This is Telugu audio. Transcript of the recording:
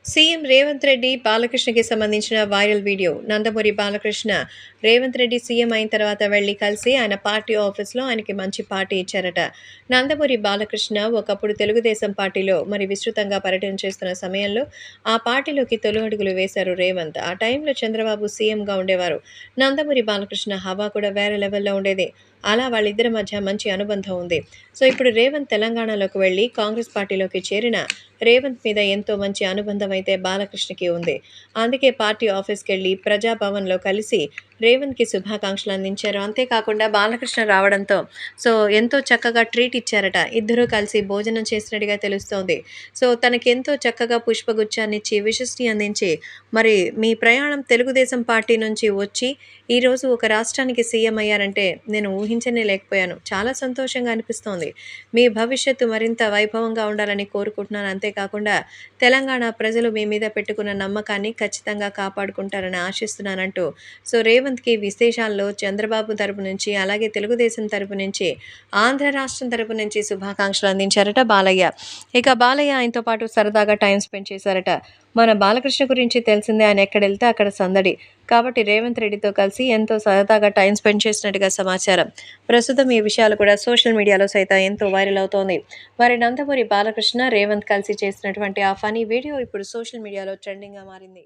సీఎం రేవంత్ రెడ్డి బాలకృష్ణకి సంబంధించిన viral video. Nandamuri Balakrishna Revanth Reddy CM అయిన తర్వాత వెళ్లి కలిసి ఆయన పార్టీ ఆఫీస్లో ఆయనకి మంచి పార్టీ ఇచ్చారట. నందమూరి బాలకృష్ణ ఒకప్పుడు తెలుగుదేశం పార్టీలో విస్తృతంగా పర్యటన చేస్తున్న సమయంలో ఆ పార్టీలోకి తొలి అడుగులు వేశారు రేవంత్. ఆ టైంలో చంద్రబాబు సీఎంగా ఉండేవారు. నందమూరి బాలకృష్ణ హవా కూడా వేరే లెవెల్లో ఉండేది. అలా వాళ్ళిద్దరి మధ్య మంచి అనుబంధం ఉంది. సో ఇప్పుడు రేవంత్ తెలంగాణలోకి వెళ్లి కాంగ్రెస్ పార్టీలోకి చేరిన రేవంత్ మీద ఎంతో మంచి అనుబంధం అయితే బాలకృష్ణకి ఉంది. అందుకే పార్టీ ఆఫీస్‌కెళ్లి ప్రజాభవన్‌లో కలిసి రేవంత్‌కి శుభాకాంక్షలు అందించారు. అంతేకాకుండా బాలకృష్ణ రావడంతో ఎంతో చక్కగా ట్రీట్ ఇచ్చారట. ఇద్దరూ కలిసి భోజనం చేసినట్టుగా తెలుస్తోంది. తనకెంతో చక్కగా పుష్పగుచ్చాన్నిచ్చి, విషెస్‌ని అందించి, మరి మీ ప్రయాణం తెలుగుదేశం పార్టీ నుంచి వచ్చి ఈరోజు ఒక రాష్ట్రానికి సీఎం అయ్యారంటే నేను ఊహించనే లేకపోయాను. చాలా సంతోషంగా అనిపిస్తోంది. మీ భవిష్యత్తు మరింత వైభవంగా ఉండాలని కోరుకుంటున్నాను. అంతేకాకుండా తెలంగాణ ప్రజలు మీ మీద పెట్టుకున్న నమ్మకాన్ని ఖచ్చితంగా కాపాడుకుంటారని ఆశిస్తున్నానంటూ రేవంత్‌కి విదేశాల్లో చంద్రబాబు తరపు నుంచి, అలాగే తెలుగుదేశం తరపు నుంచి, ఆంధ్ర రాష్ట్రం తరపు నుంచి శుభాకాంక్షలు అందించారట బాలయ్య. ఇక బాలయ్య ఆయనతో పాటు సరదాగా టైమ్ స్పెండ్ చేశారట. మన బాలకృష్ణ గురించి తెలిసిందే, ఆయన ఎక్కడెళ్తే అక్కడ సందడి. కాబట్టి రేవంత్ రెడ్డితో కలిసి ఎంతో సరదాగా టైమ్ స్పెండ్ చేసినట్టుగా సమాచారం. ప్రస్తుతం ఈ విషయాలు కూడా సోషల్ మీడియాలో సైతం ఎంతో వైరల్ అవుతోంది. మరి నందమూరి బాలకృష్ణ, రేవంత్ కలిసి చేసినటువంటి ఆ ఫనీ వీడియో ఇప్పుడు సోషల్ మీడియాలో ట్రెండింగ్‌గా మారింది.